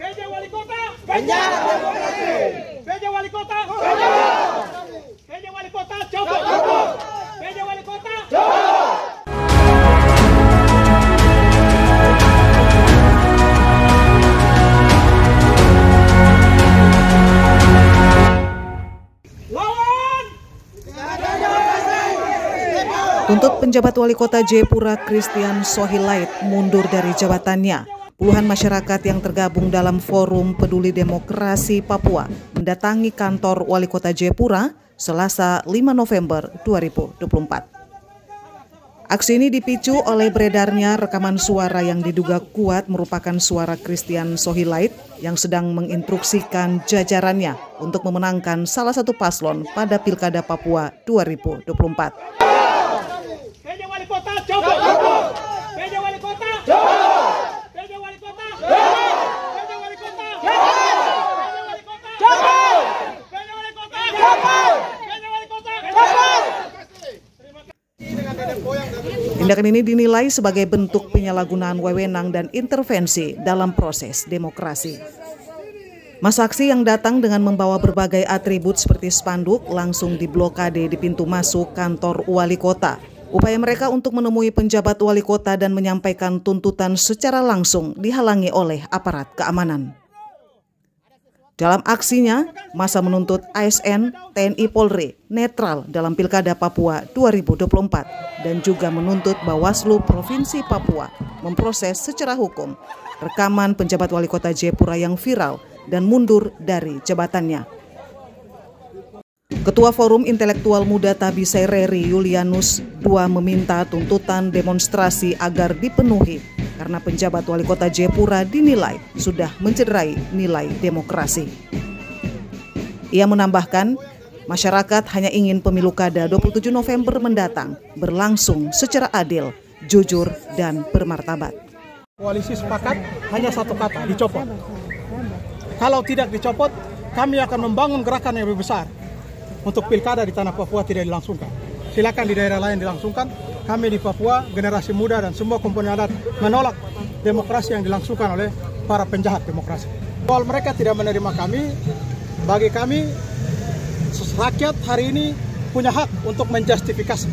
PJ Wali Kota, Ganjar demokrasi. PJ Wali Kota, PJ Wali Kota, copot. PJ Wali Kota, lawan. Tuntut penjabat Wali Kota Jayapura Christian Sohilait mundur dari jabatannya. Puluhan masyarakat yang tergabung dalam Forum Peduli Demokrasi Papua mendatangi kantor Wali Kota Jayapura Selasa 5 November 2024. Aksi ini dipicu oleh beredarnya rekaman suara yang diduga kuat merupakan suara Christian Sohilait yang sedang menginstruksikan jajarannya untuk memenangkan salah satu paslon pada Pilkada Papua 2024. PJ Wali Kota, copot. PJ Wali Kota, copot. PJ Wali Kota, copot. PJ Wali Kota, copot. PJ Wali Kota, copot. PJ Wali Kota, copot. Tindakan ini dinilai sebagai bentuk penyalahgunaan wewenang dan intervensi dalam proses demokrasi. Masa aksi yang datang dengan membawa berbagai atribut seperti spanduk langsung diblokade di pintu masuk kantor wali kota. Upaya mereka untuk menemui penjabat wali kota dan menyampaikan tuntutan secara langsung dihalangi oleh aparat keamanan. Dalam aksinya, massa menuntut ASN, TNI Polri netral dalam Pilkada Papua 2024 dan juga menuntut Bawaslu Provinsi Papua memproses secara hukum rekaman penjabat wali kota Jayapura yang viral dan mundur dari jabatannya. Ketua Forum Intelektual Muda Tabisai Reri Yulianus II meminta tuntutan demonstrasi agar dipenuhi karena penjabat wali kota Jayapura dinilai sudah mencederai nilai demokrasi. Ia menambahkan, masyarakat hanya ingin pemilu kada 27 November mendatang berlangsung secara adil, jujur, dan bermartabat. Koalisi sepakat hanya satu kata, dicopot. Kalau tidak dicopot, kami akan membangun gerakan yang lebih besar. Untuk pilkada di tanah Papua tidak dilangsungkan. Silakan di daerah lain dilangsungkan. Kami di Papua, generasi muda dan semua komponen adat menolak demokrasi yang dilangsungkan oleh para penjahat demokrasi. Kalau mereka tidak menerima kami, bagi kami rakyat hari ini punya hak untuk menjustifikasi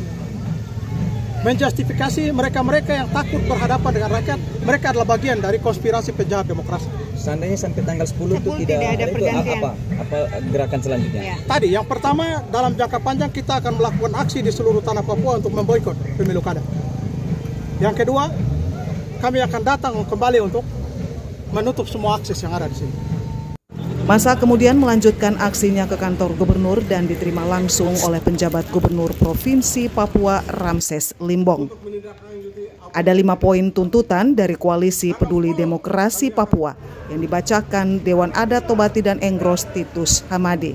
mereka-mereka yang takut berhadapan dengan rakyat. Mereka adalah bagian dari konspirasi penjahat demokrasi. Seandainya sampai tanggal 10 itu tidak ada pergantian. Apa gerakan selanjutnya? Ya. Tadi yang pertama, dalam jangka panjang kita akan melakukan aksi di seluruh tanah Papua untuk memboikot pemilu kada. Yang kedua, kami akan datang kembali untuk menutup semua akses yang ada di sini. Massa kemudian melanjutkan aksinya ke kantor gubernur dan diterima langsung oleh penjabat gubernur Provinsi Papua Ramses Limbong. Ada 5 poin tuntutan dari Koalisi Peduli Demokrasi Papua yang dibacakan Dewan Adat Tobati dan Enggros Titus Hamadi.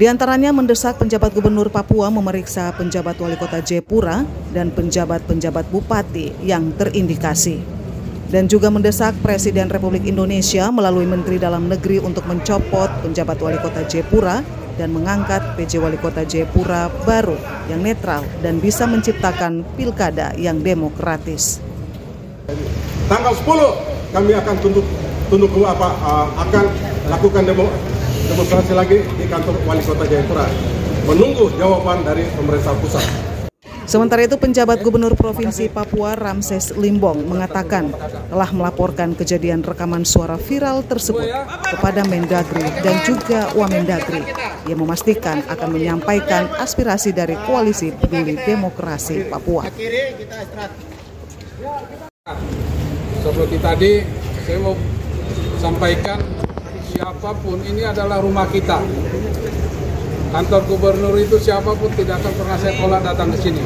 Di antaranya mendesak penjabat gubernur Papua memeriksa penjabat wali kota Jayapura dan penjabat-penjabat bupati yang terindikasi. Dan juga mendesak Presiden Republik Indonesia melalui Menteri Dalam Negeri untuk mencopot penjabat wali kota Jayapura dan mengangkat PJ Wali Kota Jayapura baru yang netral dan bisa menciptakan pilkada yang demokratis. Tanggal 10 kami akan akan lakukan demonstrasi lagi di kantor Wali Kota Jayapura, menunggu jawaban dari pemerintah pusat. Sementara itu, penjabat Gubernur Provinsi Papua Ramses Limbong mengatakan telah melaporkan kejadian rekaman suara viral tersebut kepada Mendagri dan juga Wamendagri. Ia memastikan akan menyampaikan aspirasi dari Koalisi Peduli Demokrasi Papua. Seperti tadi, saya mau sampaikan siapapun ini adalah rumah kita. Kantor gubernur itu siapapun tidak akan pernah saya tolak datang ke sini.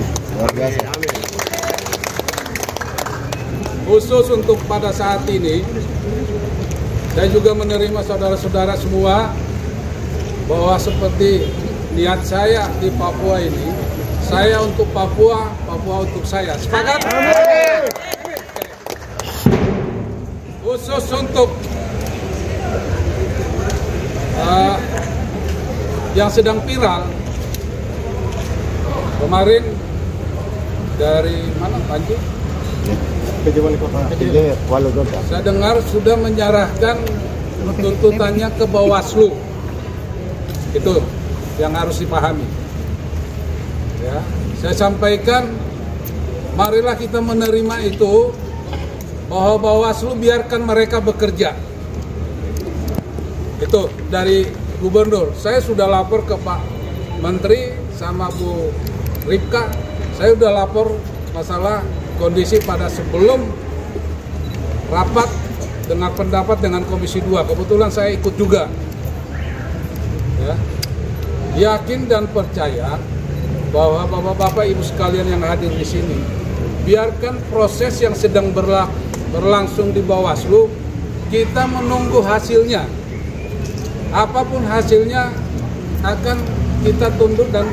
Khusus untuk pada saat ini, saya juga menerima saudara-saudara semua bahwa seperti niat saya di Papua ini, saya untuk Papua, Papua untuk saya. Sepakat? Khusus untuk yang sedang viral kemarin dari mana Panji? PJ Wali Kota. Saya dengar sudah menyerahkan tuntutannya ke Bawaslu. Itu yang harus dipahami. Ya, saya sampaikan, marilah kita menerima itu, bahwa Bawaslu biarkan mereka bekerja. Itu dari Gubernur. Saya sudah lapor ke Pak Menteri sama Bu Ripka. Saya sudah lapor masalah kondisi pada sebelum rapat dengan pendapat dengan Komisi 2. Kebetulan saya ikut juga. Ya. Yakin dan percaya bahwa Bapak-bapak Ibu sekalian yang hadir di sini, biarkan proses yang sedang berlangsung di Bawaslu, kita menunggu hasilnya. Apapun hasilnya akan kita tunduk dan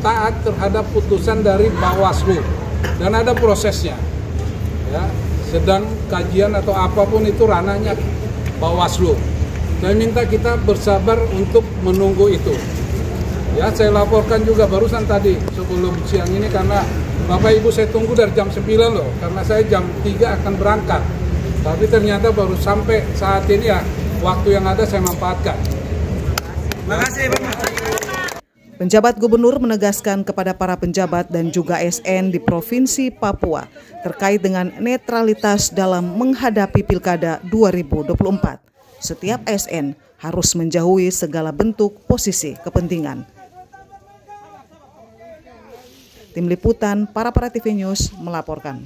taat terhadap putusan dari Bawaslu. Dan ada prosesnya, ya, sedang kajian atau apapun itu ranahnya Bawaslu. Saya minta kita bersabar untuk menunggu itu. Ya, saya laporkan juga barusan tadi sebelum siang ini, karena Bapak Ibu saya tunggu dari jam 9 loh, karena saya jam 3 akan berangkat. Tapi ternyata baru sampai saat ini, ya, waktu yang ada saya manfaatkan. Terima kasih, Bapak. Penjabat Gubernur menegaskan kepada para penjabat dan juga ASN di Provinsi Papua terkait dengan netralitas dalam menghadapi Pilkada 2024. Setiap ASN harus menjauhi segala bentuk posisi kepentingan. Tim Liputan Para TV News melaporkan.